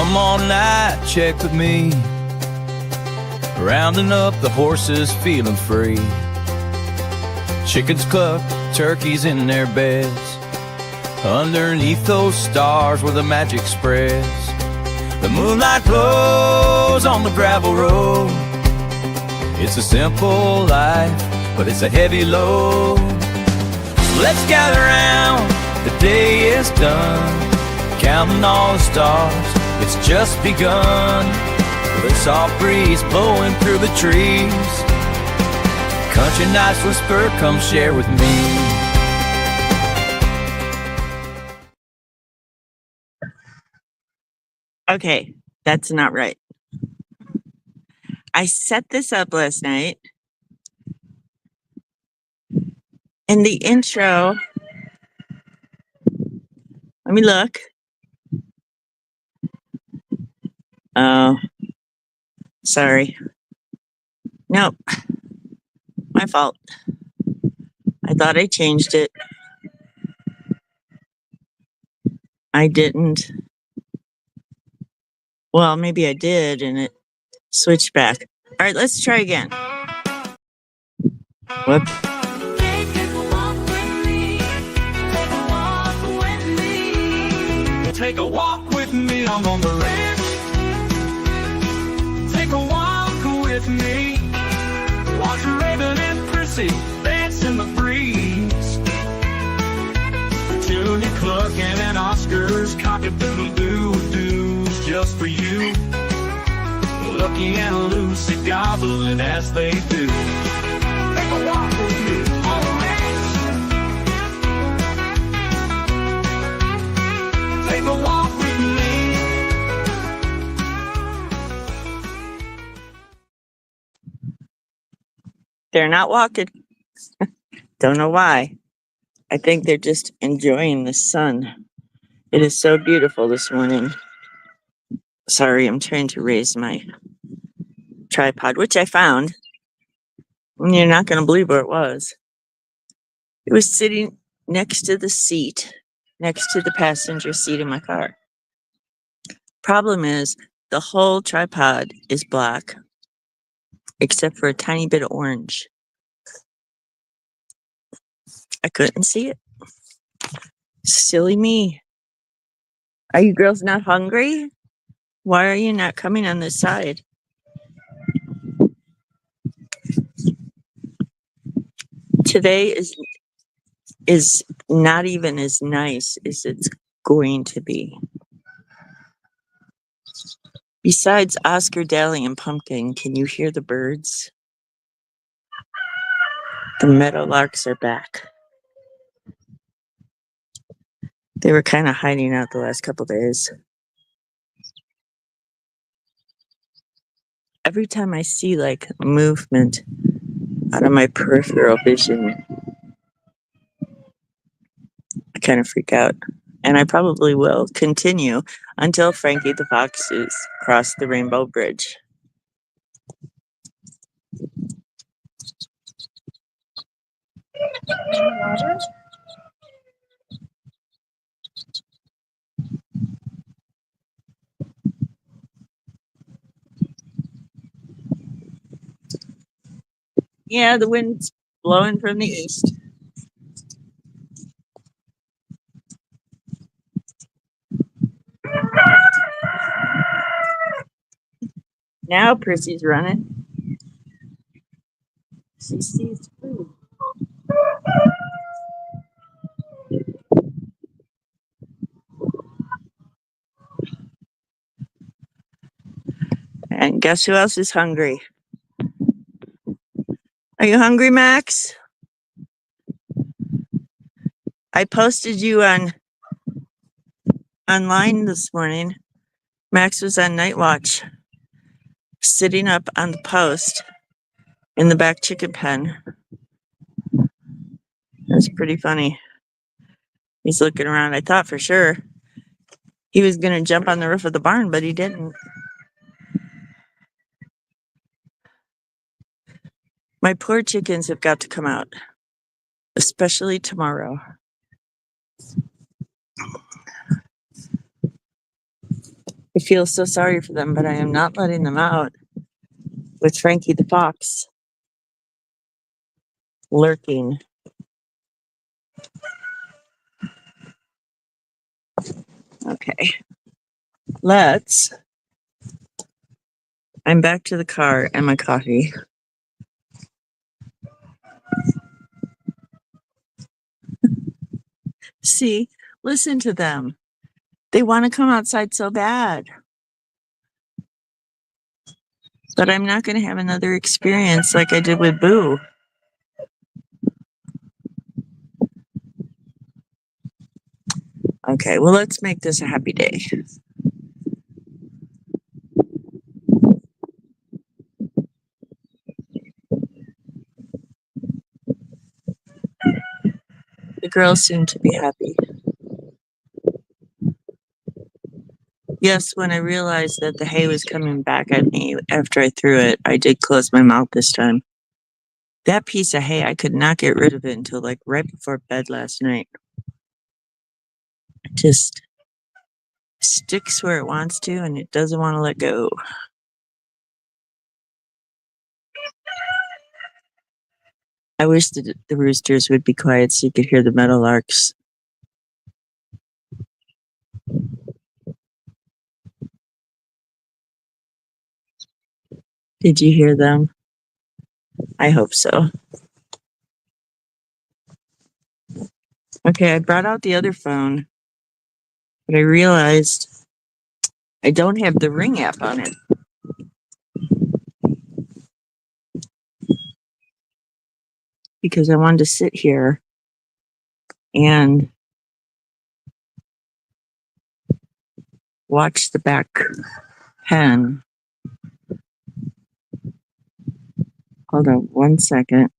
Come on night, check with me. Rounding up the horses, feeling free. Chickens cluck, turkeys in their beds. Underneath those stars where the magic spreads. The moonlight glows on the gravel road. It's a simple life, but it's a heavy load. So let's gather round, the day is done. Counting all the stars, it's just begun. With a soft breeze blowing through the trees. Country nights whisper, come share with me. Okay, that's not right. I set this up last night. And the intro, let me look. Oh, sorry. Nope, my fault. I thought I changed it. I didn't. Well, maybe I did and it switched back. All right, let's try again. Whoops. Take a walk with me, I'm on the ranch. Take a walk with me. Watch Raven and Prissy dance in the breeze. Tune clucking and Oscar's cock-a-doodle-doo-doos just for you. Lucky and Lucy gobbling as they do. Take a walk with me on the ranch. Take a walk with me. They're not walking. Don't know why. I think they're just enjoying the sun. It is so beautiful this morning. Sorry, I'm trying to raise my tripod, which I found. And you're not going to believe where it was. It was sitting next to the seat, next to the passenger seat in my car. Problem is, the whole tripod is black, except for a tiny bit of orange. I couldn't see it. Silly me. Are you girls not hungry? Why are you not coming on this side? Today is not even as nice as it's going to be. Besides Oscar, Dally, and Pumpkin, can you hear the birds? The meadowlarks are back. They were kind of hiding out the last couple days. Every time I see like movement out of my peripheral vision, I kind of freak out. And I probably will continue until Frankie the Fox is across the Rainbow Bridge. Yeah, the wind's blowing from the east. Now Prissy's running. She sees food. And guess who else is hungry? Are you hungry, Max? I posted you online this morning. Max was on night watch, sitting up on the post in the back chicken pen. That's pretty funny. He's looking around. I thought for sure he was going to jump on the roof of the barn, but he didn't. My poor chickens have got to come out, especially tomorrow. I feel so sorry for them, but I am not letting them out with Frankie the Fox lurking. Okay, I'm back to the car and my coffee. See, listen to them. They want to come outside so bad. But I'm not going to have another experience like I did with Boo. Okay, well, let's make this a happy day. The girls seem to be happy. Yes, when I realized that the hay was coming back at me after I threw it, I did close my mouth this time. That piece of hay, I could not get rid of it until like right before bed last night. It just sticks where it wants to and it doesn't want to let go. I wish the roosters would be quiet so you could hear the meadowlarks. Did you hear them? I hope so. Okay, I brought out the other phone, but I realized I don't have the Ring app on it. Because I wanted to sit here and watch the back pen. Hold on 1 second.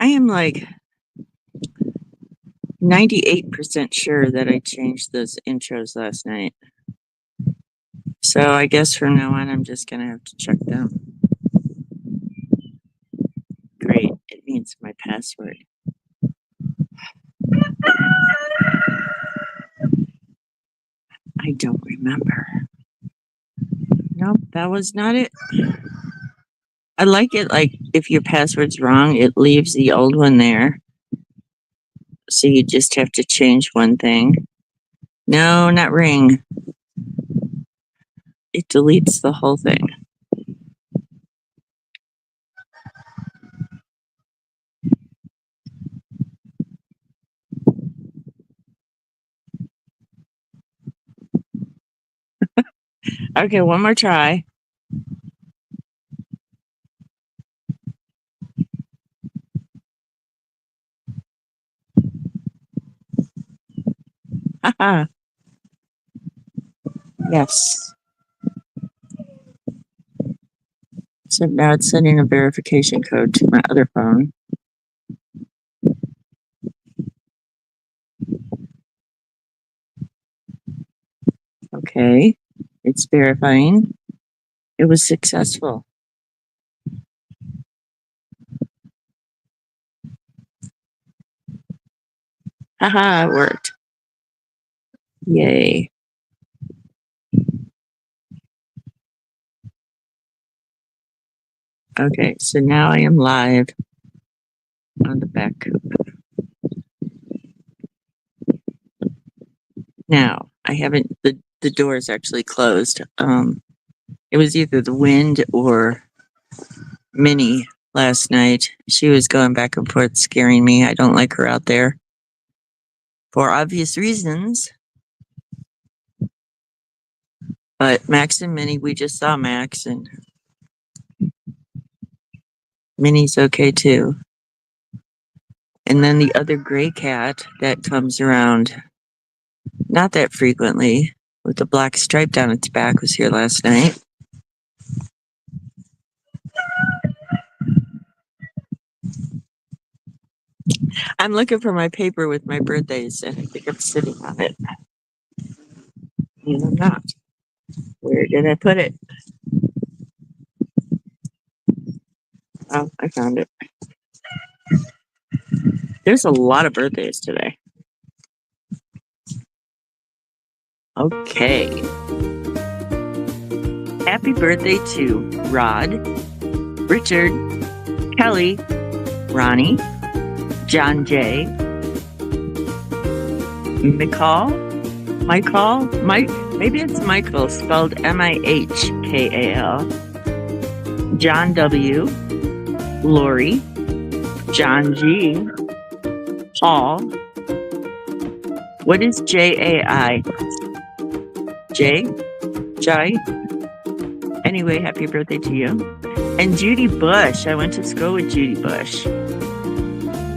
I am like 98% sure that I changed those intros last night. So I guess from now on, I'm just going to have to check them. Great. It means my password. I don't remember. Nope, that was not it. I like it like if your password's wrong, it leaves the old one there. So you just have to change one thing. No, not Ring. It deletes the whole thing. Okay, one more try. Haha. Yes. So now it's sending a verification code to my other phone. Okay, it's verifying. It was successful. Haha, it worked. Yay. Okay, so now I am live on the back coop. Now, I haven't, the door is actually closed. It was either the wind or Minnie last night. She was going back and forth scaring me. I don't like her out there for obvious reasons. But Max and Minnie, we just saw Max and Minnie's okay too. And then the other gray cat that comes around not that frequently with the black stripe down its back was here last night. I'm looking for my paper with my birthdays and I think I'm sitting on it. And I'm not. Where did I put it? Oh, I found it. There's a lot of birthdays today. Okay. Happy birthday to Rod, Richard, Kelly, Ronnie, John J, Michael, Mike, maybe it's Michael, spelled Michkal, John W, Lori, John G, Paul. What is JAI? J? Jai? Anyway, happy birthday to you. And Judy Bush. I went to school with Judy Bush.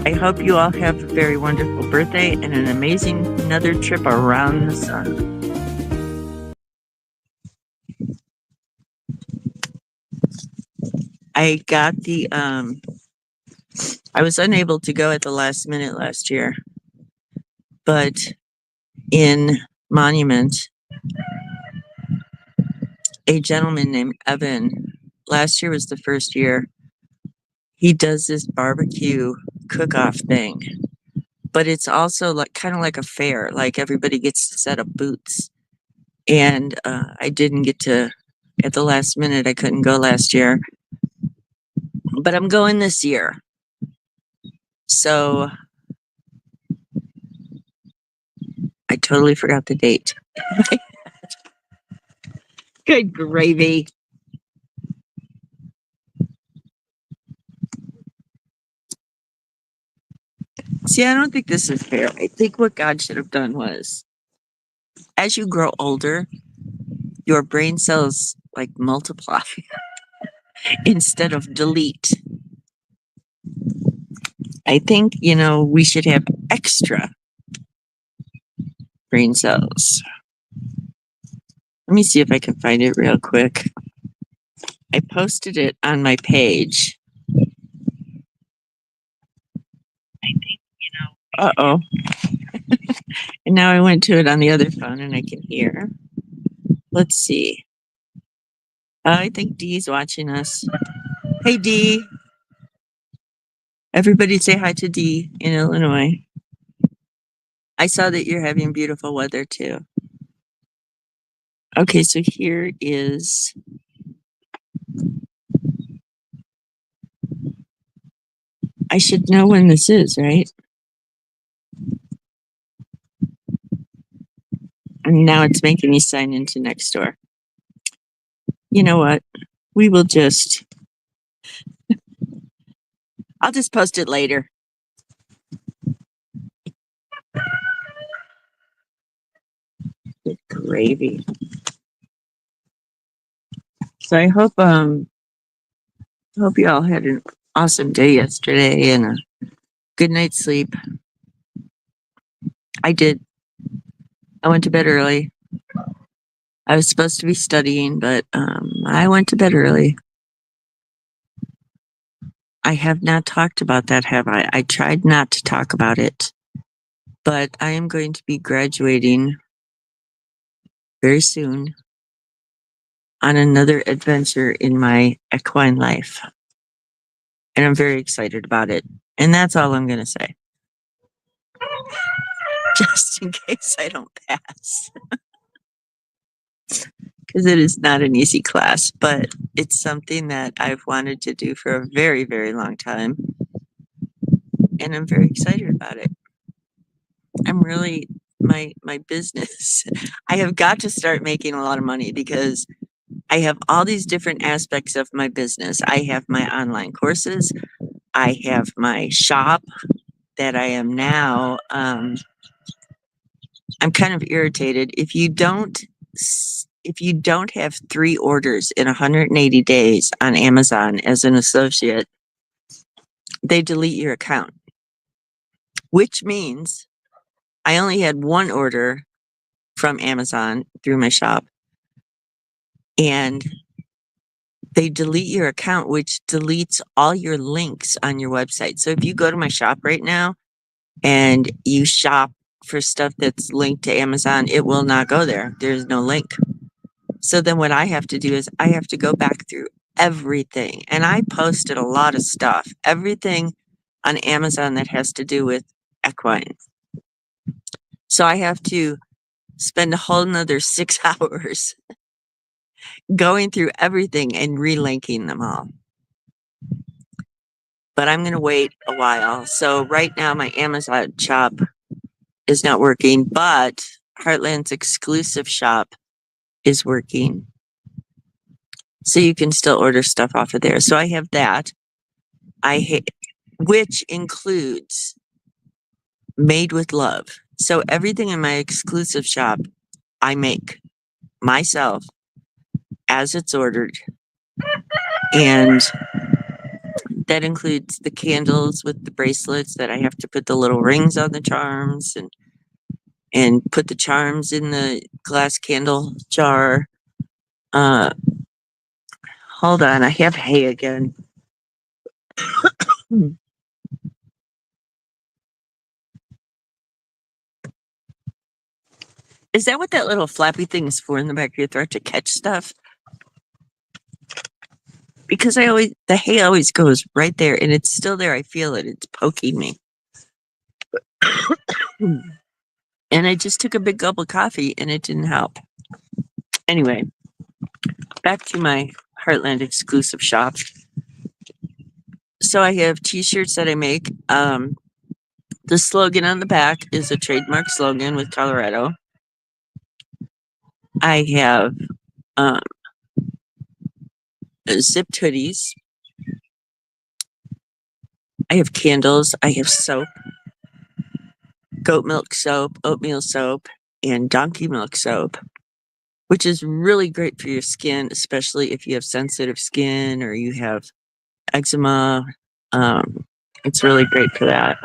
I hope you all have a very wonderful birthday and an amazing another trip around the sun. I got the I was unable to go at the last minute last year, but in Monument, a gentleman named Evan, last year was the first year, he does this barbecue cook-off thing, but it's also like kind of like a fair, like everybody gets to set up booths. And I didn't get to, at the last minute, I couldn't go last year, but I'm going this year. So I totally forgot the date. Good gravy. See, I don't think this is fair. I think what God should have done was, as you grow older, your brain cells like multiply instead of delete. I think, we should have extra brain cells. Let me see if I can find it real quick. I posted it on my page. I think, uh-oh. And now I went to it on the other phone and I can hear. Let's see. I think Dee's watching us. Hey, Dee. Everybody say hi to Dee in Illinois. I saw that you're having beautiful weather too. Okay, so here is. I should know when this is, right? And now it's making me sign into Nextdoor. You know what? We will just. I'll just post it later. Good gravy. So I hope you all had an awesome day yesterday and a good night's sleep. I did. I went to bed early. I was supposed to be studying, but I went to bed early. I have not talked about that, have I? I tried not to talk about it, but I am going to be graduating very soon on another adventure in my equine life. And I'm very excited about it. And that's all I'm going to say. Just in case I don't pass. Because it is not an easy class, but it's something that I've wanted to do for a very, very long time. And I'm very excited about it. I'm really, my business, I have got to start making a lot of money because I have all these different aspects of my business. I have my online courses. I have my shop that I am now. I'm kind of irritated. If you don't have 3 orders in 180 days on Amazon as an associate, they delete your account, which means I only had 1 order from Amazon through my shop, and they delete your account, which deletes all your links on your website. So if you go to my shop right now and you shop for stuff that's linked to Amazon, it will not go there. There's no link. So then what I have to do is I have to go back through everything. And I posted a lot of stuff. Everything on Amazon that has to do with equine. So I have to spend a whole nother 6 hours going through everything and relinking them all. But I'm going to wait a while. So right now my Amazon shop is not working, but Heartland's exclusive shop is working. So you can still order stuff off of there. So I have that. Which includes Made with Love. So everything in my exclusive shop I make myself as it's ordered. And that includes the candles with the bracelets that I have to put the little rings on the charms and put the charms in the glass candle jar. Hold on, I have hay again. Is that what that little flappy thing is for in the back of your throat, to catch stuff? Because the hay always goes right there and it's still there. I feel it. It's poking me. And I just took a big gulp of coffee and it didn't help. Anyway, back to my Heartland exclusive shop. So I have t-shirts that I make. The slogan on the back is a trademark slogan with Colorado. I have zipped hoodies. I have candles. I have soap, goat milk soap, oatmeal soap, and donkey milk soap, which is really great for your skin, especially if you have sensitive skin or you have eczema. It's really great for that.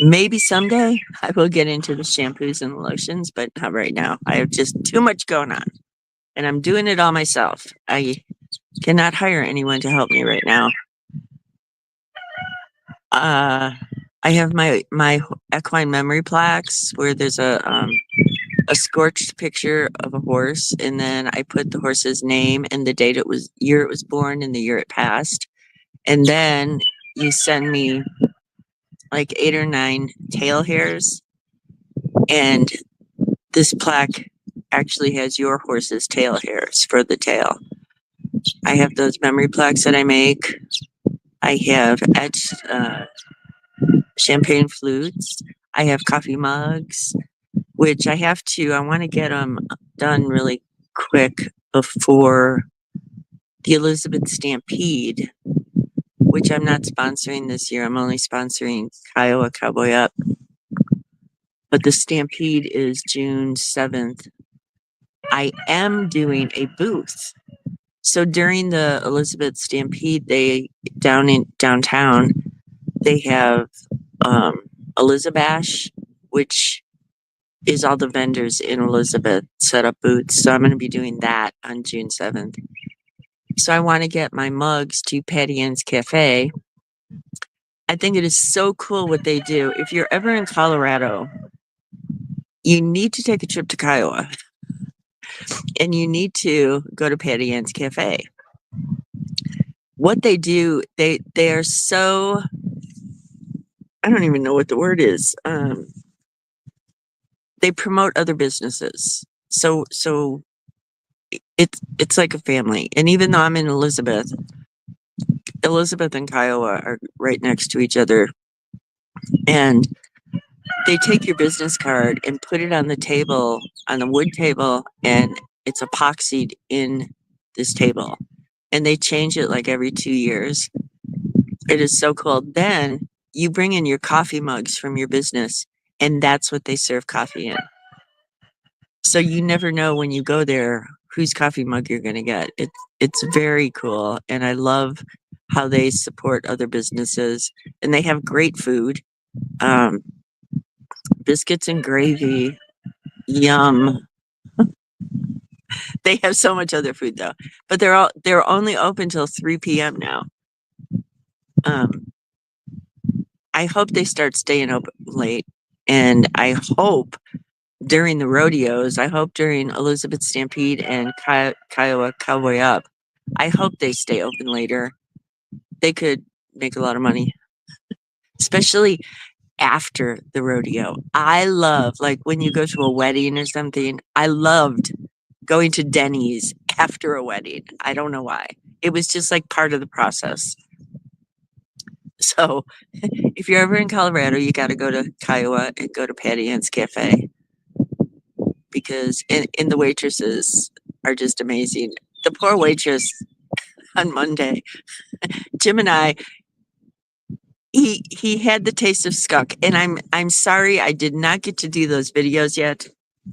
Maybe someday I will get into the shampoos and the lotions, but not right now. I have just too much going on, and I'm doing it all myself. I cannot hire anyone to help me right now. I have my equine memory plaques where there's a scorched picture of a horse, and then I put the horse's name and the date year it was born and the year it passed. And then you send me like 8 or 9 tail hairs, and this plaque actually has your horse's tail hairs for the tail. I have those memory plaques that I make. I have etched champagne flutes. I have coffee mugs, which I want to get them done really quick before the Elizabeth Stampede, which I'm not sponsoring this year. I'm only sponsoring Kiowa Cowboy Up. But the Stampede is June 7th. I am doing a booth. So during the Elizabeth Stampede, downtown, they have Elizabash, which is all the vendors in Elizabeth set up booths. So I'm going to be doing that on June 7th. So I want to get my mugs to Patty Ann's Cafe. I think it is so cool what they do. If you're ever in Colorado, you need to take a trip to Kiowa. And you need to go to Patty Ann's Cafe. What they do, they are so, I don't even know what the word is. They promote other businesses. So it's like a family. And even though I'm in Elizabeth and Kiowa are right next to each other. And they take your business card and put it on the table, on the wood table, and it's epoxied in this table. And they change it like every 2 years. It is so cool. Then you bring in your coffee mugs from your business, and that's what they serve coffee in. So you never know when you go there whose coffee mug you're going to get. It's very cool, and I love how they support other businesses, and they have great food. Biscuits and gravy, yum. They have so much other food though, but they're only open till 3 p.m. now. I hope they start staying open late, and I hope during the rodeos, I hope during Elizabeth Stampede and Kiowa Cowboy Up, I hope they stay open later. They could make a lot of money, especially after the rodeo. I love, like, when you go to a wedding or something, I loved going to Denny's after a wedding. I don't know why. It was just like part of the process. So if you're ever in Colorado, you got to go to Kiowa and go to Patty Ann's Cafe because and the waitresses are just amazing. The poor waitress on Monday, Jim and I, he had the taste of skunk, and I'm sorry I did not get to do those videos yet.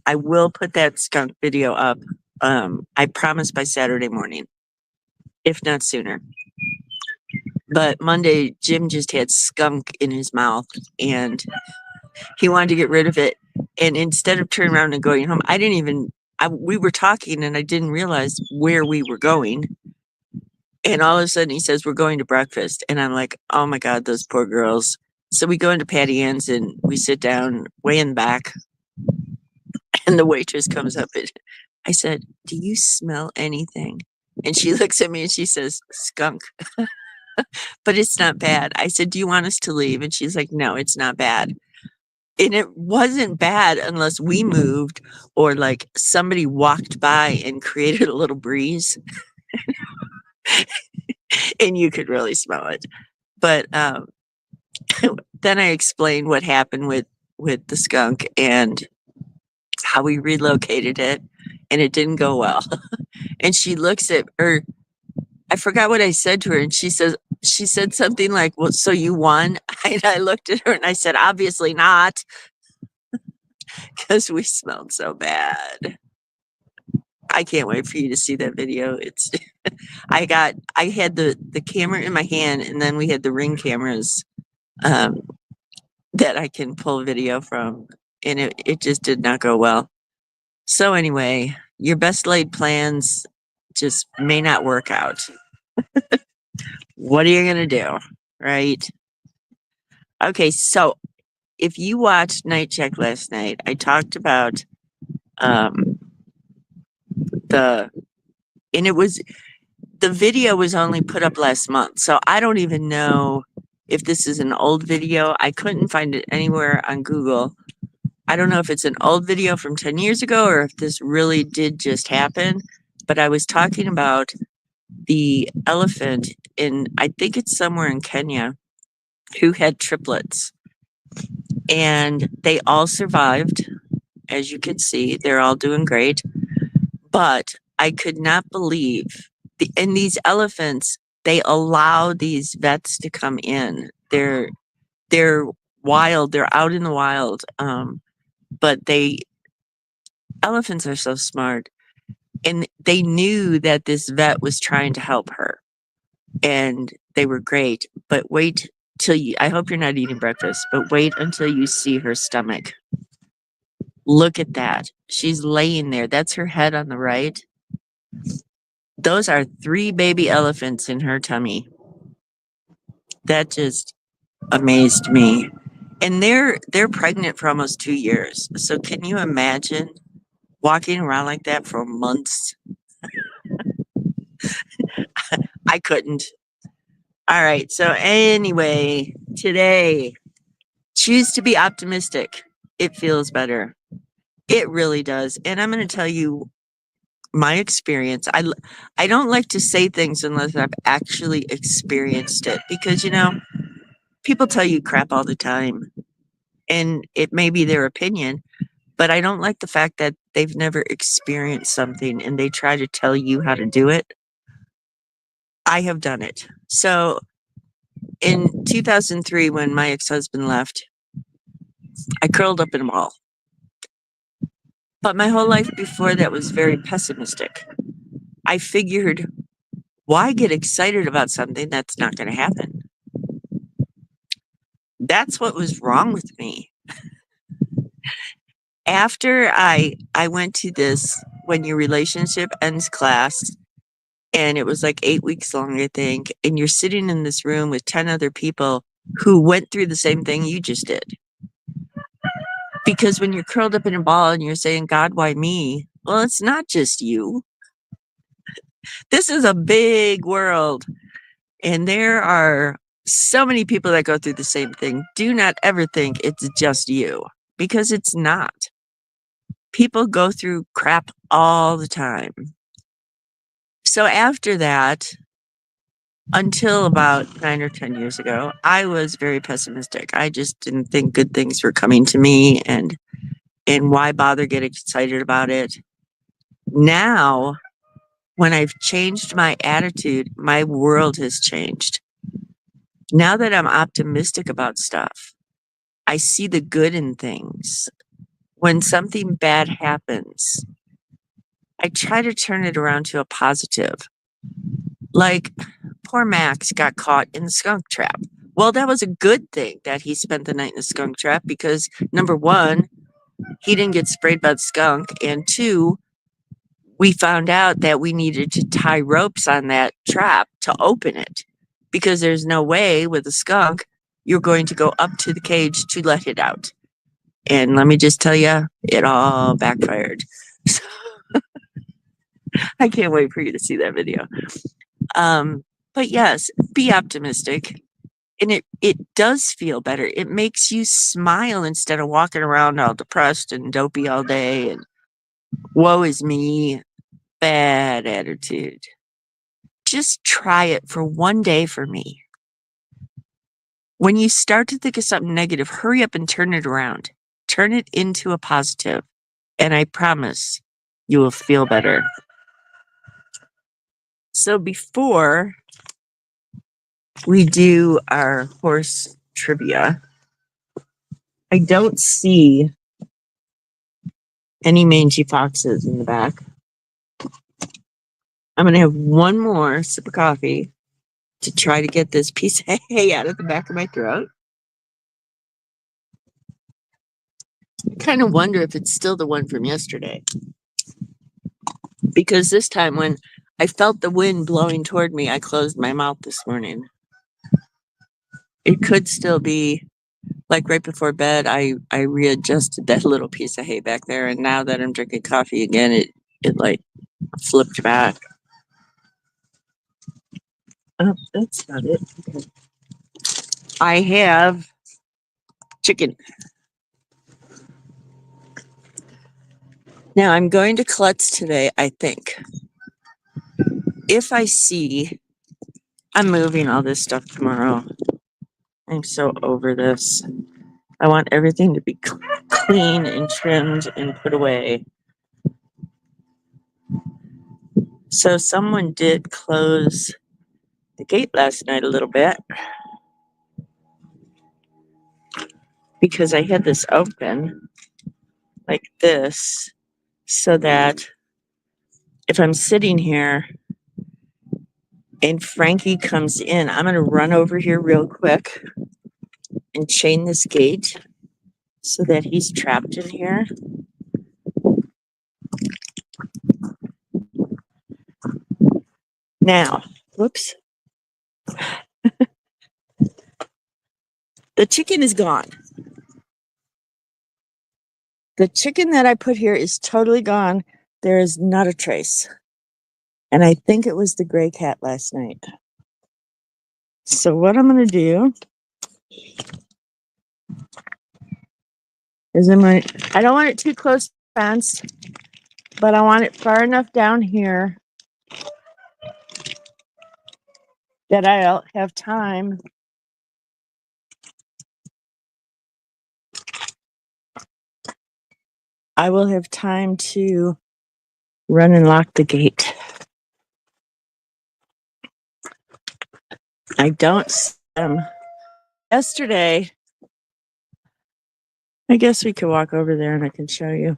I will put that skunk video up. I promise by Saturday morning, if not sooner. But Monday, Jim just had skunk in his mouth, and he wanted to get rid of it. And instead of turning around and going home, we were talking, and I didn't realize where we were going. And all of a sudden he says, we're going to breakfast. And I'm like, oh my God, those poor girls. So we go into Patty Ann's and we sit down way in the back. And the waitress comes up and I said, do you smell anything? And she looks at me and she says, skunk. But it's not bad. I said, do you want us to leave? And she's like, no, it's not bad. And it wasn't bad unless we moved or like somebody walked by and created a little breeze. And you could really smell it. But then I explained what happened with the skunk and how we relocated it, and it didn't go well. And she looks at her. I forgot what I said to her, and she said something like, "Well, so you won?" And I looked at her and I said, "Obviously not," because we smelled so bad. I can't wait for you to see that video. It's I had the camera in my hand, and then we had the Ring cameras that I can pull video from, and it just did not go well. So anyway, your best laid plans just may not work out. What are you gonna do, right? Okay, so if you watched Night Check last night, I talked about the video was only put up last month, so I don't even know if this is an old video. I couldn't find it anywhere on Google. I don't know if it's an old video from 10 years ago or if this really did just happen, but I was talking about the elephant in, I think it's somewhere in Kenya, who had triplets. And they all survived. As you can see, they're all doing great. But I could not believe, and these elephants, they allow these vets to come in. They're wild. They're out in the wild. But elephants are so smart. And they knew that this vet was trying to help her. And they were great. But wait till I hope you're not eating breakfast, but wait until you see her stomach. Look at that. She's laying there. That's her head on the right. Those are 3 baby elephants in her tummy. That just amazed me. And they're pregnant for almost 2 years. So can you imagine walking around like that for months? I couldn't. All right. So anyway, today, choose to be optimistic. It feels better. It really does. And I'm going to tell you my experience. I don't like to say things unless I've actually experienced it because, people tell you crap all the time and it may be their opinion, but I don't like the fact that they've never experienced something and they try to tell you how to do it. I have done it. So in 2003, when my ex-husband left, I curled up in a ball. But my whole life before that was very pessimistic. I figured, why get excited about something that's not going to happen? That's what was wrong with me. After I went to this When Your Relationship Ends class, and it was like 8 weeks long, I think, and you're sitting in this room with 10 other people who went through the same thing you just did. Because when you're curled up in a ball and you're saying, God, why me? Well, it's not just you. This is a big world. And there are so many people that go through the same thing. Do not ever think it's just you, because it's not. People go through crap all the time. So after that, until about 9 or 10 years ago, I was very pessimistic. I just didn't think good things were coming to me, and why bother getting excited about it? Now, when I've changed my attitude, my world has changed. Now that I'm optimistic about stuff, I see the good in things. When something bad happens, I try to turn it around to a positive. Like, poor Max got caught in the skunk trap. Well, that was a good thing that he spent the night in the skunk trap, because number one, he didn't get sprayed by the skunk, and two, we found out that we needed to tie ropes on that trap to open it, because there's no way with a skunk you're going to go up to the cage to let it out. And let me just tell you, it all backfired. So, I can't wait for you to see that video. But yes, be optimistic. And it does feel better. It makes you smile instead of walking around all depressed and dopey all day and woe is me, bad attitude. Just try it for one day for me. When you start to think of something negative, hurry up and turn it around. Turn it into a positive, and I promise you will feel better. So before we do our horse trivia, I don't see any mangy foxes in the back. I'm going to have one more sip of coffee to try to get this piece of hay out of the back of my throat. I kind of wonder if it's still the one from yesterday. Because this time when I felt the wind blowing toward me, I closed my mouth this morning. It could still be, like right before bed, I readjusted that little piece of hay back there, and now that I'm drinking coffee again, it like flipped back. Oh, that's not it. Okay. I have chicken. Now I'm going to Klutz today, I think. If I see, I'm moving all this stuff tomorrow. I'm so over this. I want everything to be clean and trimmed and put away. So someone did close the gate last night a little bit, because I had this open like this, so that if I'm sitting here and Frankie comes in, I'm going to run over here real quick and chain this gate so that he's trapped in here. Now, whoops. The chicken is gone. The chicken that I put here is totally gone. There is not a trace. And I think it was the gray cat last night. So what I'm going to do is I don't want it too close to the fence, but I want it far enough down here that I'll have time I will have time to run and lock the gate. I don't see them. Yesterday, I guess we could walk over there and I can show you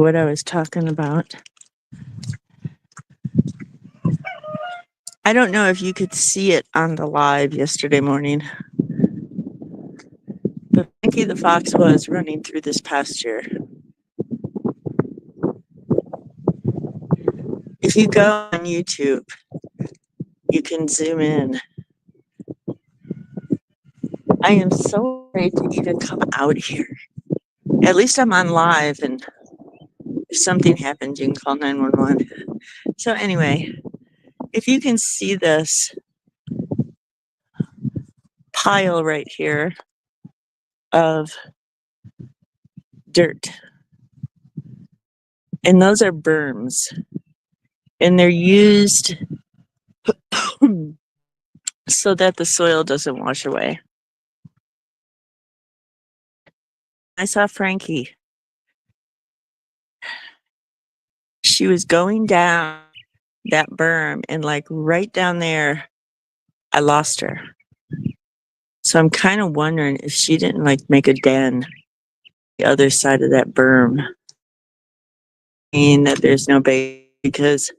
what I was talking about. I don't know if you could see it on the live yesterday morning, but Frankie the Fox was running through this pasture. If you go on YouTube, you can zoom in. I am so afraid to even come out here. At least I'm on live, and if something happens, you can call 911. So anyway, If you can see this pile right here of dirt, and those are berms, and they're used so that the soil doesn't wash away. I saw Frankie. She was going down that berm, and like right down there, I lost her. So I'm kind of wondering if she didn't like make a den the other side of that berm. Mean that there's no baby, because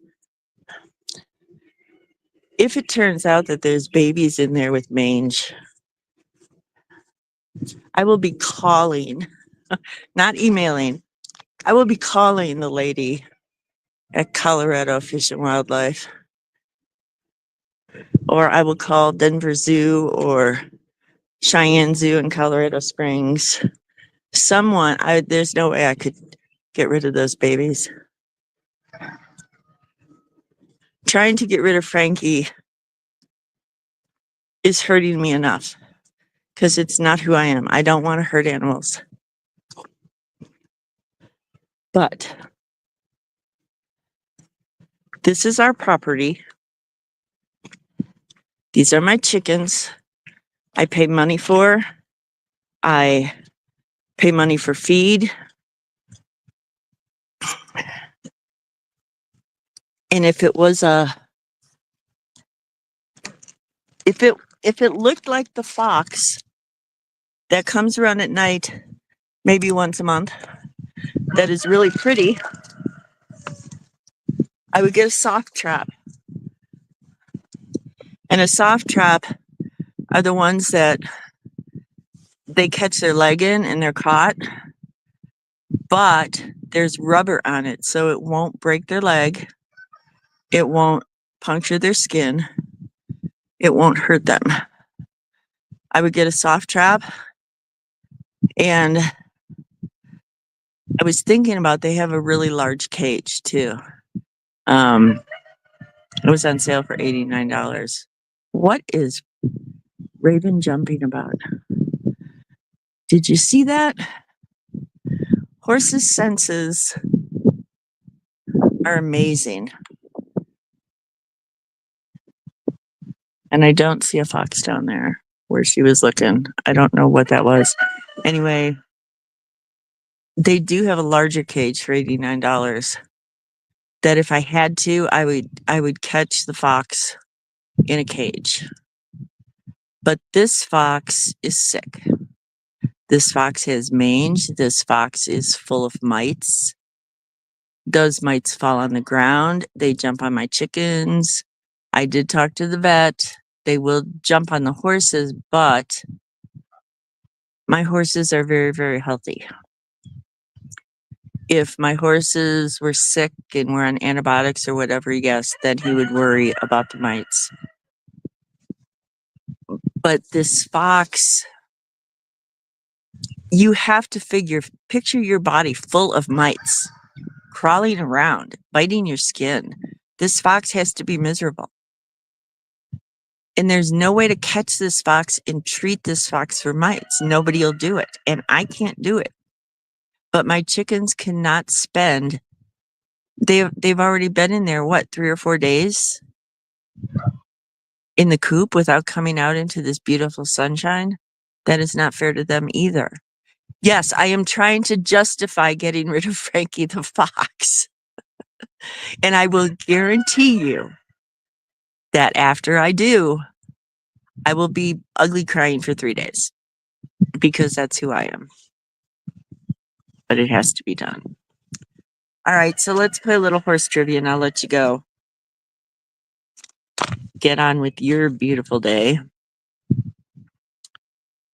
if it turns out that there's babies in there with mange, I will be calling, not emailing. I will be calling the lady at Colorado Fish and Wildlife, or I will call Denver Zoo or Cheyenne Zoo in Colorado Springs. Someone, there's no way I could get rid of those babies. Trying to get rid of Frankie is hurting me enough because it's not who I am. I don't want to hurt animals. But this is our property. These are my chickens. I pay money for. I pay money for feed. And if it was if it looked like the fox that comes around at night, maybe once a month, that is really pretty, I would get a soft trap. And a soft trap are the ones that they catch their leg in and they're caught, but there's rubber on it, so it won't break their leg. It won't puncture their skin. It won't hurt them. I would get a soft trap, and I was thinking about, they have a really large cage too. It was on sale for $89. What is Raven jumping about? Did you see that? Horses' senses are amazing. And I don't see a fox down there where she was looking. I don't know what that was. Anyway, they do have a larger cage for $89 that if I had to, I would catch the fox in a cage. But this fox is sick. This fox has mange. This fox is full of mites. Those mites fall on the ground. They jump on my chickens. I did talk to the vet. They will jump on the horses, but my horses are very, very healthy. If my horses were sick and were on antibiotics or whatever, yes, then he would worry about the mites. But this fox, you have to picture your body full of mites crawling around, biting your skin. This fox has to be miserable. And there's no way to catch this fox and treat this fox for mites. Nobody will do it. And I can't do it. But my chickens cannot spend, they've already been in there, 3 or 4 days in the coop without coming out into this beautiful sunshine. That is not fair to them either. Yes, I am trying to justify getting rid of Frankie the Fox. And I will guarantee you that after I do, I will be ugly crying for 3 days because that's who I am. But it has to be done. All right, so let's play a little horse trivia and I'll let you go. Get on with your beautiful day.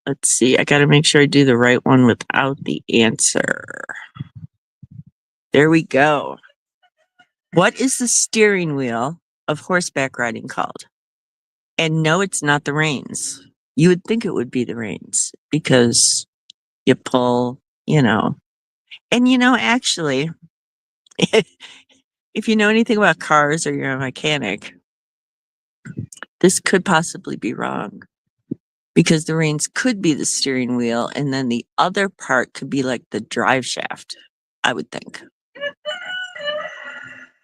Let's see, I got to make sure I do the right one without the answer. There we go. What is the steering wheel of horseback riding called? And no, it's not the reins. You would think it would be the reins because you pull, And actually, if you know anything about cars or you're a mechanic, This could possibly be wrong because the reins could be the steering wheel, and then the other part could be like the drive shaft, I would think.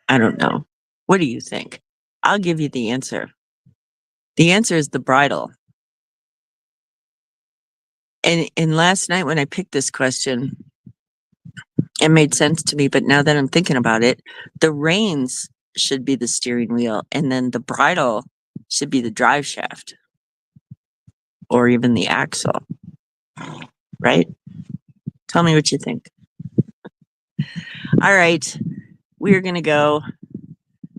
I don't know. What do you think? I'll give you the answer. The answer is the bridle. And last night when I picked this question, it made sense to me, but now that I'm thinking about it, the reins should be the steering wheel, and then the bridle should be the drive shaft or even the axle, right? Tell me what you think. All right, we're going to go.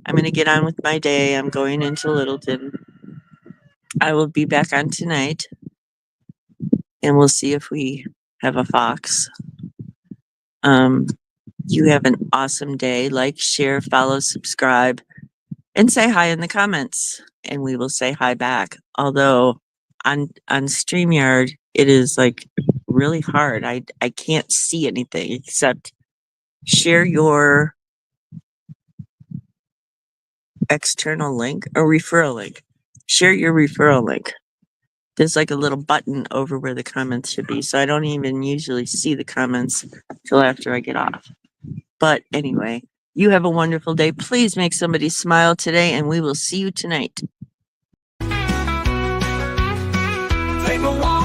I'm going to get on with my day. I'm going into Littleton. I will be back on tonight, and we'll see if we have a fox. You have an awesome day. Like, share, follow, subscribe, and say hi in the comments, and we will say hi back. Although on StreamYard, it is like really hard. I can't see anything except share your external link or referral link. Share your referral link. There's like a little button over where the comments should be. So I don't even usually see the comments till after I get off. But anyway, you have a wonderful day. Please make somebody smile today, and we will see you tonight. Take a walk